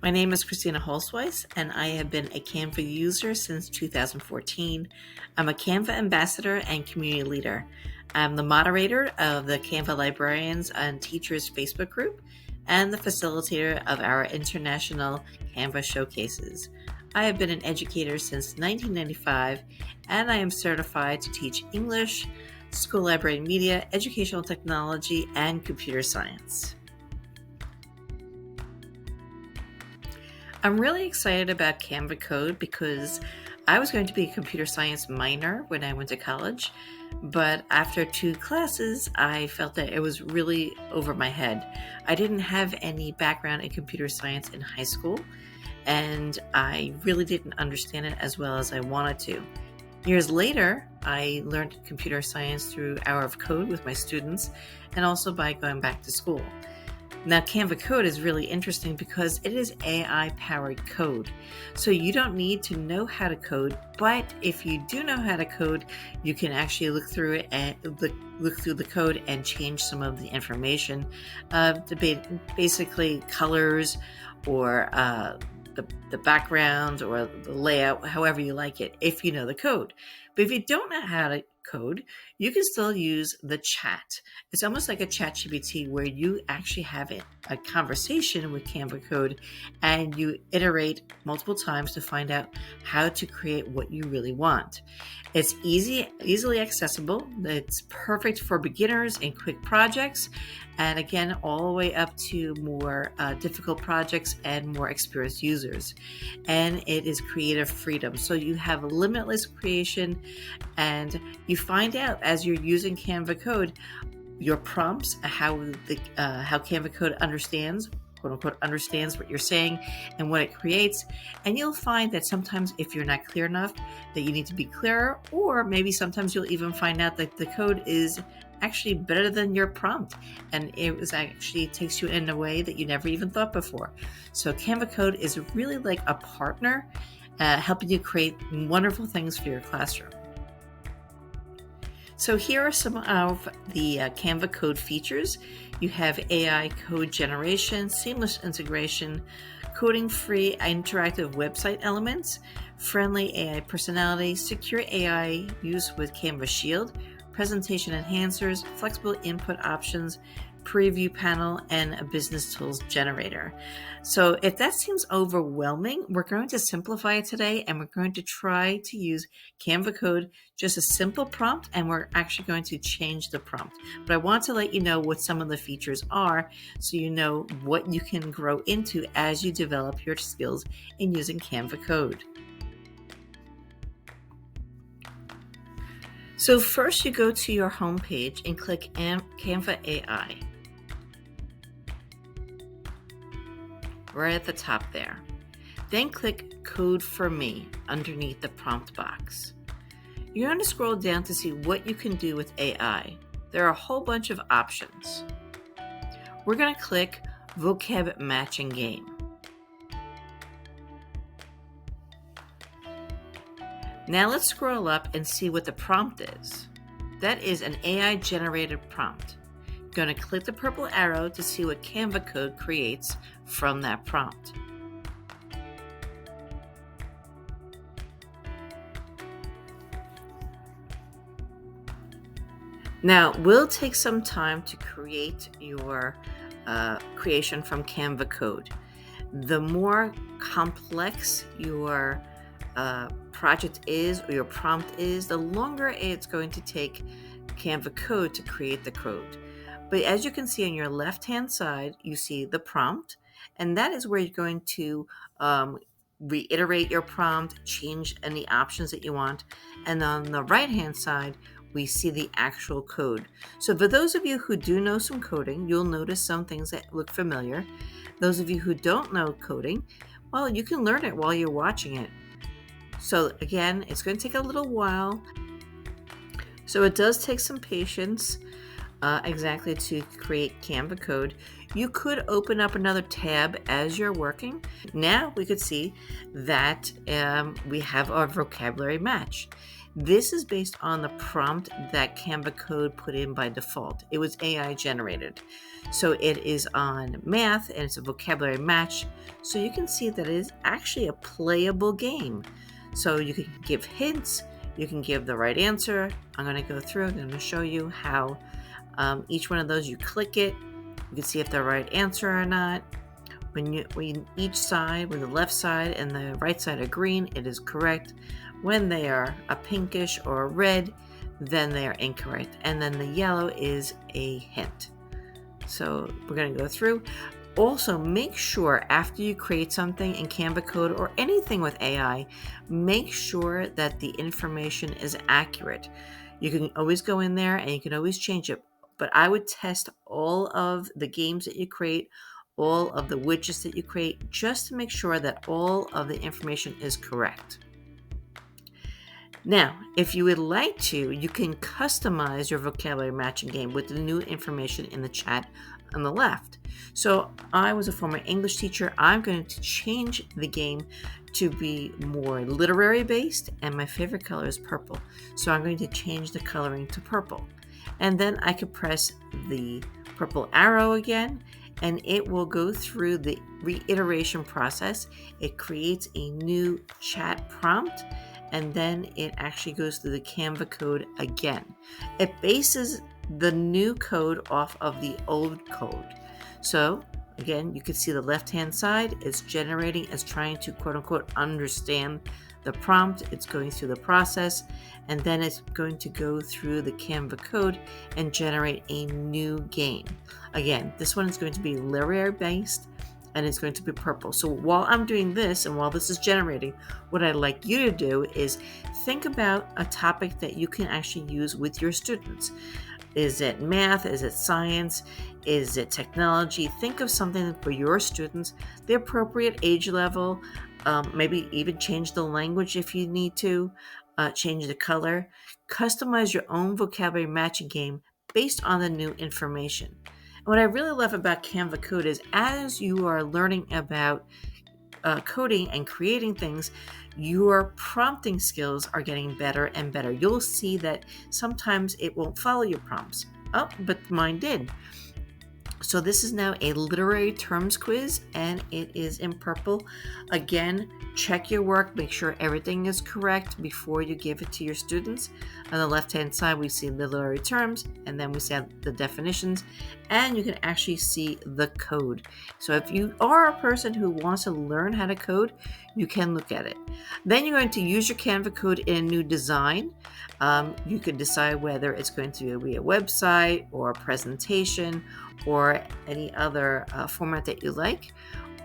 My name is Kristina Holzweiss, and I have been a Canva user since 2014. I'm a Canva ambassador and community leader. I'm the moderator of the Canva Librarians and Teachers Facebook group and the facilitator of our international Canva showcases. I have been an educator since 1995, and I am certified to teach English, school library media, educational technology, and computer science. I'm really excited about Canva Code because I was going to be a computer science minor when I went to college, but after 2 classes, I felt that it was really over my head. I didn't have any background in computer science in high school, and I really didn't understand it as well as I wanted to. Years later, I learned computer science through Hour of Code with my students and also by going back to school. Now, Canva Code is really interesting because it is AI-powered code. So you don't need to know how to code, but if you do know how to code, you can actually look through it and look through the code and change some of the information, basically colors or the background or the layout, however you like it, if you know the code. But if you don't know how to code, you can still use the chat. It's almost like a chat GPT where you actually have a conversation with Canva Code and you iterate multiple times to find out how to create what you really want. It's easily accessible. It's perfect for beginners and quick projects. And again, all the way up to more difficult projects and more experienced users. And it is creative freedom. So you have limitless creation, and you find out as you're using Canva Code, your prompts, how Canva Code understands, quote unquote, understands what you're saying and what it creates. And you'll find that sometimes if you're not clear enough, that you need to be clearer, or maybe sometimes you'll even find out that the code is actually better than your prompt, and it actually takes you in a way that you never even thought before. So Canva Code is really like a partner, helping you create wonderful things for your classroom. So here are some of the Canva Code features. You have AI code generation, seamless integration, coding-free interactive website elements, friendly AI personality, secure AI use with Canva Shield, presentation enhancers, flexible input options, preview panel, and a business tools generator. So if that seems overwhelming, we're going to simplify it today, and we're going to try to use Canva Code, just a simple prompt, and we're actually going to change the prompt. But I want to let you know what some of the features are so you know what you can grow into as you develop your skills in using Canva Code. So first you go to your home page and click Canva AI. Right at the top there. Then click Code for Me underneath the prompt box. You're going to scroll down to see what you can do with AI. There are a whole bunch of options. We're going to click Vocab Matching Game. Now let's scroll up and see what the prompt is. That is an AI-generated prompt. You're going to click the purple arrow to see what Canva Code creates from that prompt. Now, we'll take some time to create your creation from Canva Code. The more complex your project is or your prompt is, the longer it's going to take Canva Code to create the code. But as you can see on your left-hand side, you see the prompt, and that is where you're going to reiterate your prompt, change any options that you want. And on the right-hand side, we see the actual code. So for those of you who do know some coding, you'll notice some things that look familiar. Those of you who don't know coding, well, you can learn it while you're watching it. So again, it's going to take a little while. So it does take some patience exactly to create Canva Code. You could open up another tab as you're working. Now we could see that we have our vocabulary match. This is based on the prompt that Canva Code put in by default. It was AI generated. So it is on math and it's a vocabulary match. So you can see that it is actually a playable game. So you can give hints, you can give the right answer. I'm going to go through, I'm going to show you how each one of those, you click it, you can see if they're the right answer or not. When each side, when the left side and the right side are green, it is correct. When they are a pinkish or a red, then they are incorrect. And then the yellow is a hint. So we're going to go through. Also, make sure after you create something in Canva Code or anything with AI, make sure that the information is accurate. You can always go in there and you can always change it, but I would test all of the games that you create, all of the widgets that you create, just to make sure that all of the information is correct. Now, if you would like to, you can customize your vocabulary matching game with the new information in the chat on the left. So I was a former English teacher. I'm going to change the game to be more literary based, and my favorite color is purple. So I'm going to change the coloring to purple. And then I could press the purple arrow again, and it will go through the reiteration process. It creates a new chat prompt, and then it actually goes through the Canva Code again. It bases the new code off of the old code. So again, you can see the left-hand side is generating, is trying to quote unquote understand the prompt. It's going through the process, and then it's going to go through the Canva Code and generate a new game. Again, this one is going to be literary based, and it's going to be purple. So while I'm doing this and while this is generating, what I'd like you to do is think about a topic that you can actually use with your students. Is it math? Is it science? Is it technology? Think of something for your students, the appropriate age level, maybe even change the language if you need to, change the color. Customize your own vocabulary matching game based on the new information. And what I really love about Canva Code is as you are learning about coding and creating things, your prompting skills are getting better and better. You'll see that sometimes it won't follow your prompts. Oh, but mine did. So this is now a literary terms quiz, and it is in purple. Again, check your work, make sure everything is correct before you give it to your students. On the left-hand side, we see literary terms, and then we see the definitions, and you can actually see the code. So if you are a person who wants to learn how to code, you can look at it. Then you're going to use your Canva Code in a new design. You can decide whether it's going to be a website or a presentation or any other format that you like.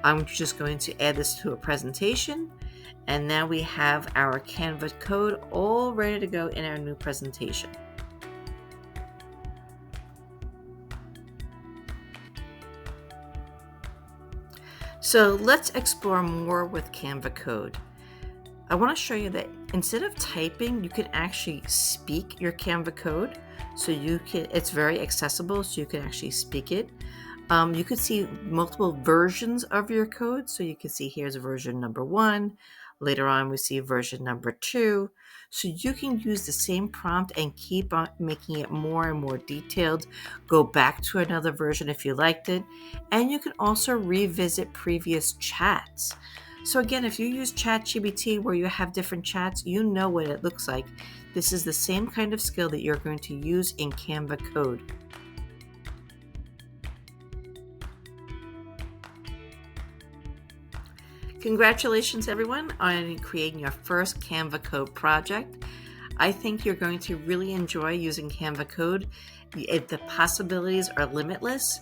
I'm just going to add this to a presentation, and now we have our Canva Code all ready to go in our new presentation. So let's explore more with Canva Code. I want to show you that instead of typing, you can actually speak your Canva Code. So it's very accessible, so you can actually speak it. You could see multiple versions of your code. So you can see here's version number 1. Later on, we see version number 2. So you can use the same prompt and keep on making it more and more detailed. Go back to another version if you liked it. And you can also revisit previous chats. So again, if you use ChatGPT where you have different chats, you know what it looks like. This is the same kind of skill that you're going to use in Canva Code. Congratulations, everyone, on creating your first Canva Code project. I think you're going to really enjoy using Canva Code. The possibilities are limitless.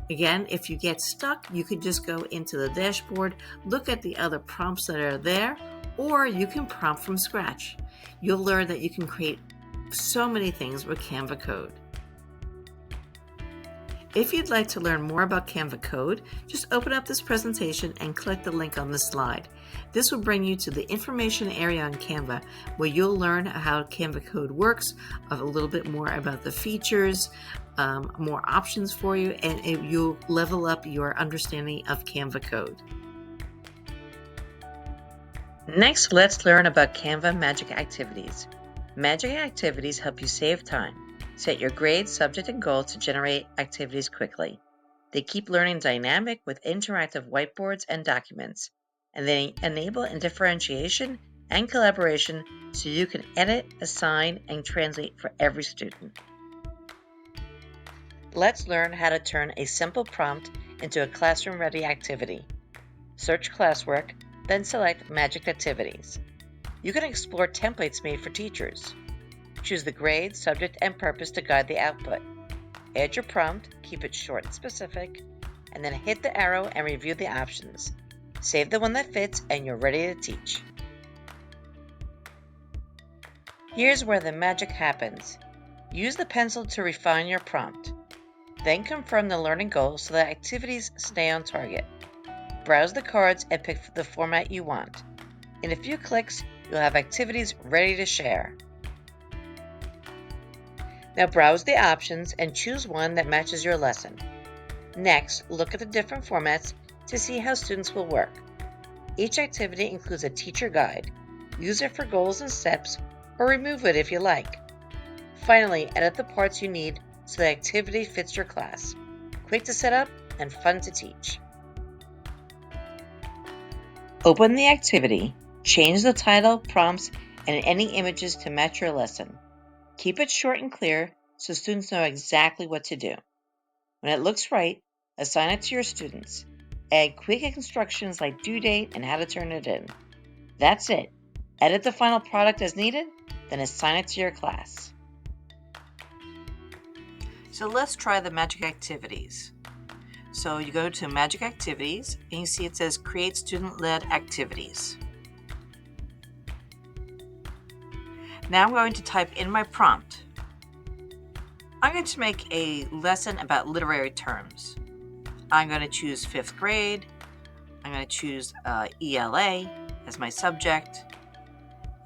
Again, if you get stuck, you could just go into the dashboard, look at the other prompts that are there, or you can prompt from scratch. You'll learn that you can create so many things with Canva Code. If you'd like to learn more about Canva Code, just open up this presentation and click the link on the slide. This will bring you to the information area on Canva, where you'll learn how Canva Code works, a little bit more about the features, more options for you, and you'll level up your understanding of Canva Code. Next, let's learn about Canva Magic Activities. Magic activities help you save time. Set your grade, subject, and goal to generate activities quickly. They keep learning dynamic with interactive whiteboards and documents, and they enable differentiation and collaboration so you can edit, assign, and translate for every student. Let's learn how to turn a simple prompt into a classroom-ready activity. Search classwork, then select Magic Activities. You can explore templates made for teachers. Choose the grade, subject, and purpose to guide the output. Add your prompt, keep it short and specific, and then hit the arrow and review the options. Save the one that fits and you're ready to teach. Here's where the magic happens. Use the pencil to refine your prompt. Then confirm the learning goal so that activities stay on target. Browse the cards and pick the format you want. In a few clicks, you'll have activities ready to share. Now browse the options and choose one that matches your lesson. Next, look at the different formats to see how students will work. Each activity includes a teacher guide. Use it for goals and steps, or remove it if you like. Finally, edit the parts you need so the activity fits your class. Quick to set up and fun to teach. Open the activity, change the title, prompts, and any images to match your lesson. Keep it short and clear so students know exactly what to do. When it looks right, assign it to your students. Add quick instructions like due date and how to turn it in. That's it. Edit the final product as needed, then assign it to your class. So let's try the Magic Activities. So you go to Magic Activities and you see it says Create Student-Led Activities. Now I'm going to type in my prompt. I'm going to make a lesson about literary terms. I'm going to choose 5th grade. I'm going to choose ELA as my subject.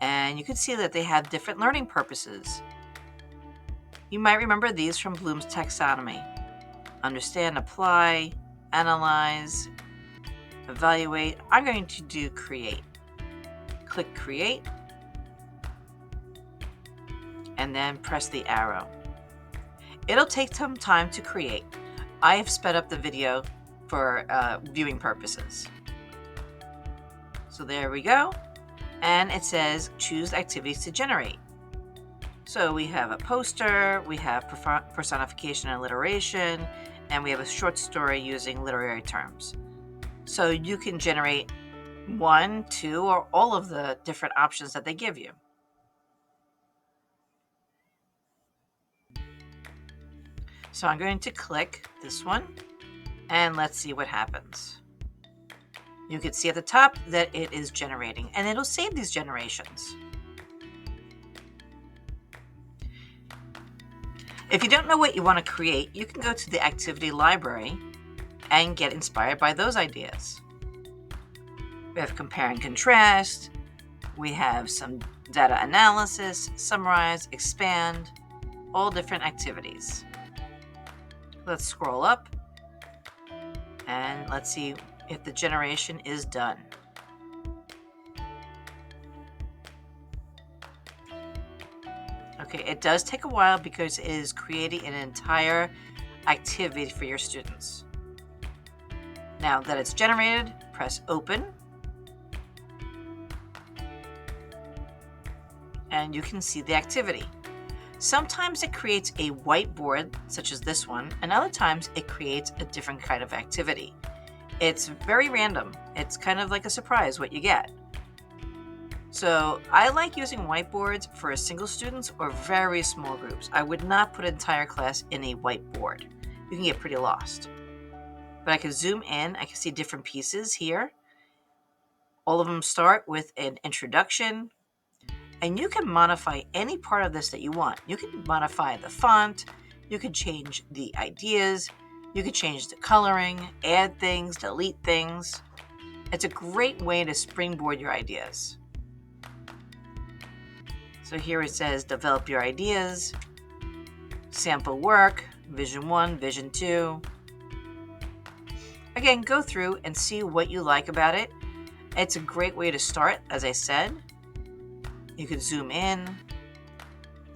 And you can see that they have different learning purposes. You might remember these from Bloom's taxonomy. Understand, apply, analyze, evaluate. I'm going to do create. Click create. And then press the arrow. It'll take some time to create. I have sped up the video for viewing purposes. So there we go. And it says choose activities to generate. So we have a poster, we have personification and alliteration, and we have a short story using literary terms. So you can generate 1, 2, or all of the different options that they give you. So I'm going to click this one, and let's see what happens. You can see at the top that it is generating, and it'll save these generations. If you don't know what you want to create, you can go to the activity library and get inspired by those ideas. We have compare and contrast. We have some data analysis, summarize, expand, all different activities. Let's scroll up and let's see if the generation is done. Okay, it does take a while because it is creating an entire activity for your students. Now that it's generated, press open. And you can see the activity. Sometimes it creates a whiteboard, such as this one, and other times it creates a different kind of activity. It's very random. It's kind of like a surprise what you get. So I like using whiteboards for single students or very small groups. I would not put an entire class in a whiteboard. You can get pretty lost. But I can zoom in. I can see different pieces here. All of them start with an introduction. And you can modify any part of this that you want. You can modify the font. You can change the ideas. You can change the coloring, add things, delete things. It's a great way to springboard your ideas. So here it says develop your ideas, sample work, vision 1, vision 2. Again, go through and see what you like about it. It's a great way to start, as I said. You can zoom in,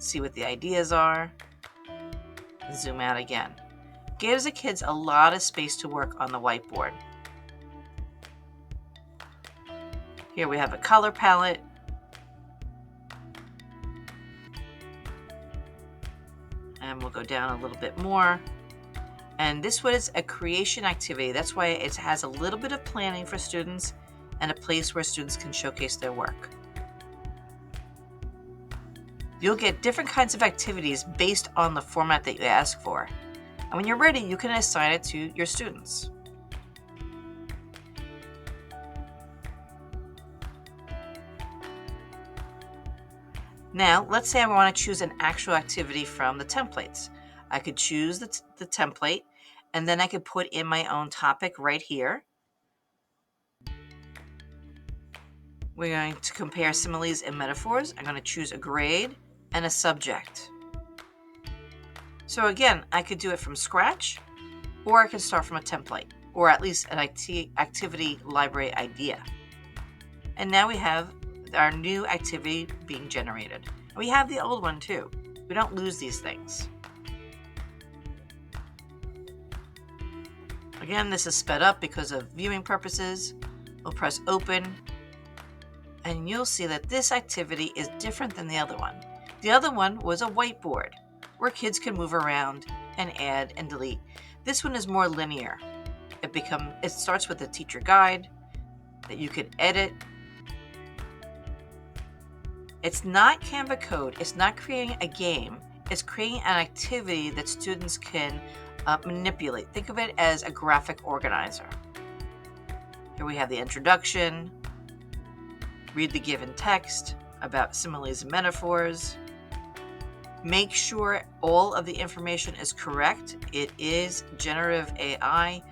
see what the ideas are, zoom out again. Gives the kids a lot of space to work on the whiteboard. Here we have a color palette. And we'll go down a little bit more. And this was a creation activity. That's why it has a little bit of planning for students and a place where students can showcase their work. You'll get different kinds of activities based on the format that you ask for. And when you're ready, you can assign it to your students. Now, let's say I want to choose an actual activity from the templates. I could choose the template, and then I could put in my own topic right here. We're going to compare similes and metaphors. I'm going to choose a grade and a subject. So again, I could do it from scratch, or I could start from a template, or at least an activity library idea. And now we have our new activity being generated. We have the old one too. We don't lose these things. Again, this is sped up because of viewing purposes. We'll press open, and you'll see that this activity is different than the other one. The other one was a whiteboard where kids can move around and add and delete. This one is more linear. It starts with a teacher guide that you can edit. It's not Canva Code. It's not creating a game. It's creating an activity that students can manipulate. Think of it as a graphic organizer. Here we have the introduction. Read the given text about similes and metaphors. Make sure all of the information is correct. It is generative AI,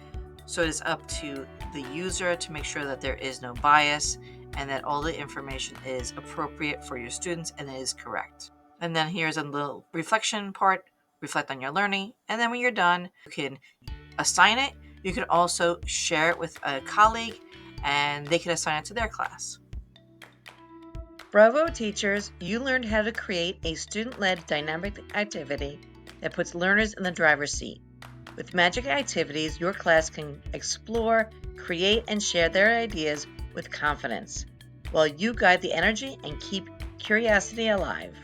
so it is up to the user to make sure that there is no bias and that all the information is appropriate for your students and is correct. And then here's a little reflection part. Reflect on your learning. And then when you're done, you can assign it. You can also share it with a colleague and they can assign it to their class. Bravo teachers, you learned how to create a student-led dynamic activity that puts learners in the driver's seat. With Magic Activities, your class can explore, create, and share their ideas with confidence, while you guide the energy and keep curiosity alive.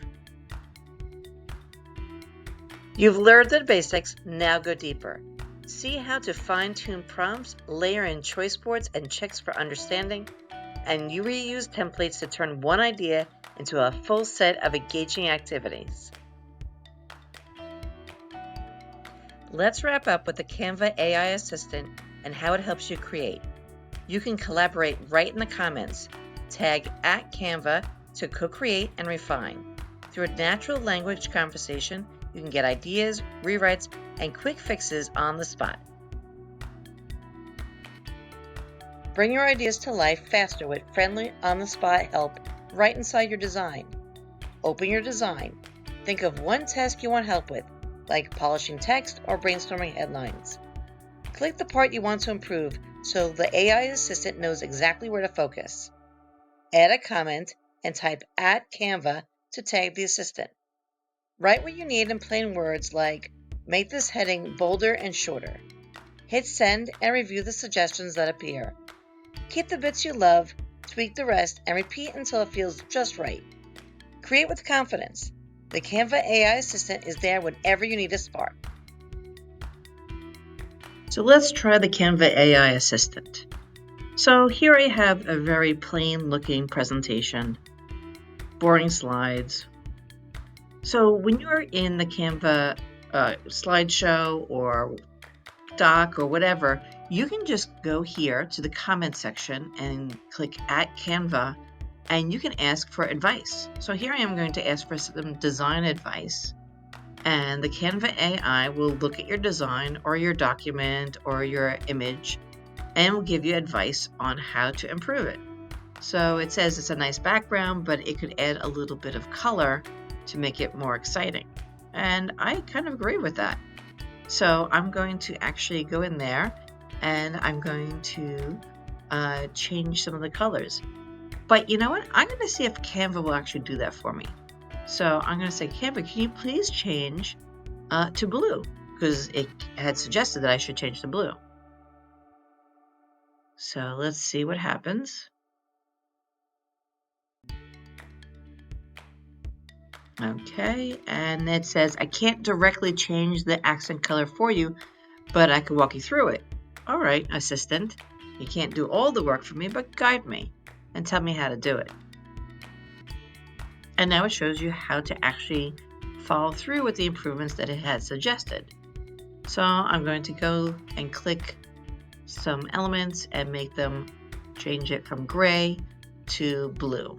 You've learned the basics, now go deeper. See how to fine-tune prompts, layer in choice boards and checks for understanding, and you reuse templates to turn one idea into a full set of engaging activities. Let's wrap up with the Canva AI assistant and how it helps you create. You can collaborate right in the comments. Tag @Canva to co-create and refine. Through a natural language conversation, you can get ideas, rewrites, and quick fixes on the spot. Bring your ideas to life faster with friendly, on-the-spot help right inside your design. Open your design. Think of one task you want help with, like polishing text or brainstorming headlines. Click the part you want to improve so the AI assistant knows exactly where to focus. Add a comment and type @Canva to tag the assistant. Write what you need in plain words like, make this heading bolder and shorter. Hit send and review the suggestions that appear. Keep the bits you love, tweak the rest, and repeat until it feels just right. Create with confidence. The Canva AI assistant is there whenever you need a spark. So let's try the Canva AI assistant. So here I have a very plain looking presentation, boring slides. So when you're in the Canva slideshow or doc or whatever, you can just go here to the comment section and click @Canva and you can ask for advice. So here I am going to ask for some design advice, and the Canva AI will look at your design or your document or your image and will give you advice on how to improve it. So it says it's a nice background, but it could add a little bit of color to make it more exciting. And I kind of agree with that. So I'm going to actually go in there and I'm going to change some of the colors. But you know what? I'm going to see if Canva will actually do that for me. So I'm going to say, Canva, can you please change to blue? Because it had suggested that I should change to blue. So let's see what happens. Okay, and it says, I can't directly change the accent color for you, but I can walk you through it. All right, assistant, you can't do all the work for me, but guide me and tell me how to do it. And now it shows you how to actually follow through with the improvements that it had suggested. So I'm going to go and click some elements and make them change it from gray to blue.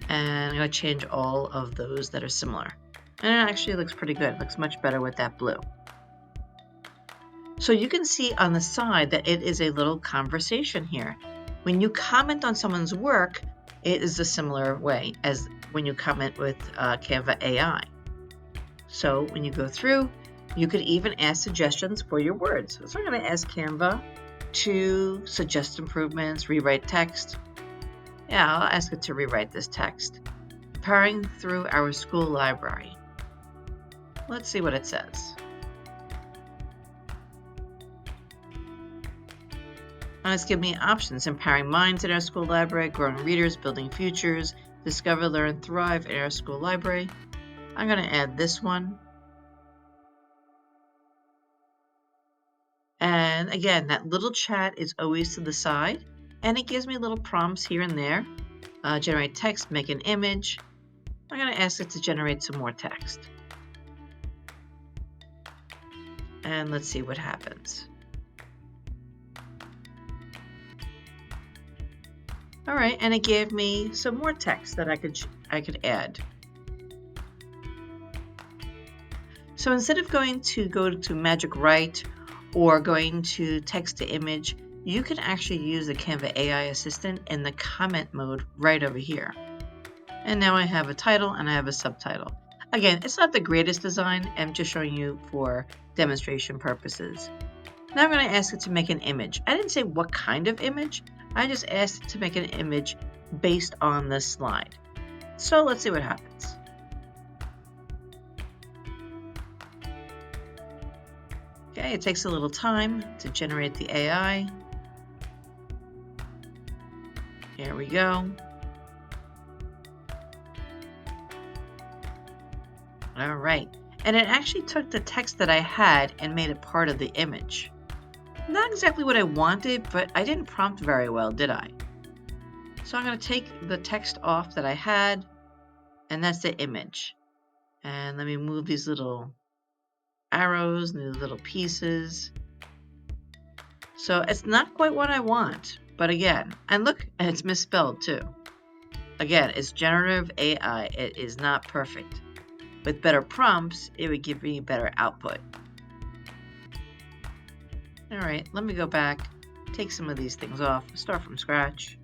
And I'm going to change all of those that are similar. And it actually looks pretty good. It looks much better with that blue. So you can see on the side that it is a little conversation here. When you comment on someone's work, it is a similar way as when you comment with Canva AI. So when you go through, you could even ask suggestions for your words. So I'm going to ask Canva to suggest improvements, rewrite text. Yeah, I'll ask it to rewrite this text. Powering through our school library. Let's see what it says. And it's giving me options: empowering minds in our school library, growing readers, building futures, discover, learn, thrive in our school library. I'm going to add this one. And again, that little chat is always to the side, and it gives me little prompts here and there. Generate text, make an image. I'm going to ask it to generate some more text. And let's see what happens. All right, and it gave me some more text that I could add. So instead of going to Magic Write or going to text to image, you can actually use the Canva AI assistant in the comment mode right over here. And now I have a title and I have a subtitle. Again, it's not the greatest design. I'm just showing you for demonstration purposes. Now I'm going to ask it to make an image. I didn't say what kind of image. I just asked it to make an image based on this slide. So let's see what happens. Okay, it takes a little time to generate the AI. Here we go. All right, and it actually took the text that I had and made it part of the image. Not exactly what I wanted, but I didn't prompt very well, did I? So I'm going to take the text off that I had, and that's the image. And let me move these little arrows and these little pieces. So it's not quite what I want, but again, and look, it's misspelled too. Again, it's generative AI. It is not perfect. With better prompts, it would give me better output. All right, let me go back, take some of these things off, start from scratch.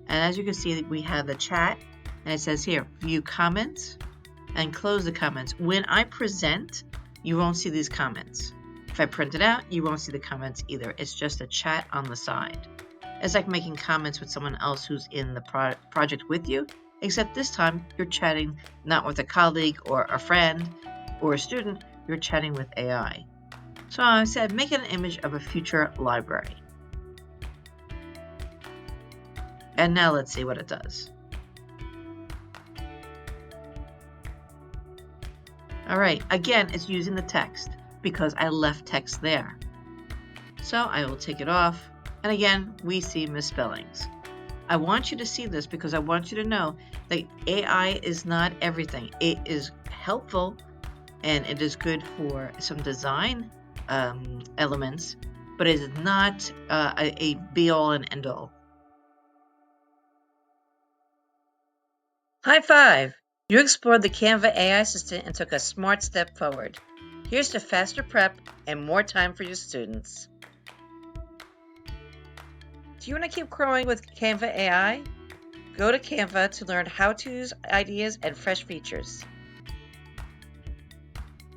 And as you can see, we have the chat, and it says here, view comments, and close the comments. When I present, you won't see these comments. If I print it out, you won't see the comments either. It's just a chat on the side. It's like making comments with someone else who's in the project with you, except this time you're chatting not with a colleague or a friend or a student, you're chatting with AI. So I said, make an image of a future library. And now let's see what it does. All right, again, it's using the text because I left text there. So I will take it off. And again, we see misspellings. I want you to see this because I want you to know that AI is not everything. It is helpful and it is good for some design elements, but it is not a be-all and end-all. High five! You explored the Canva AI assistant and took a smart step forward. Here's to faster prep and more time for your students. Do you want to keep growing with Canva AI? Go to Canva to learn how-tos, ideas, and fresh features.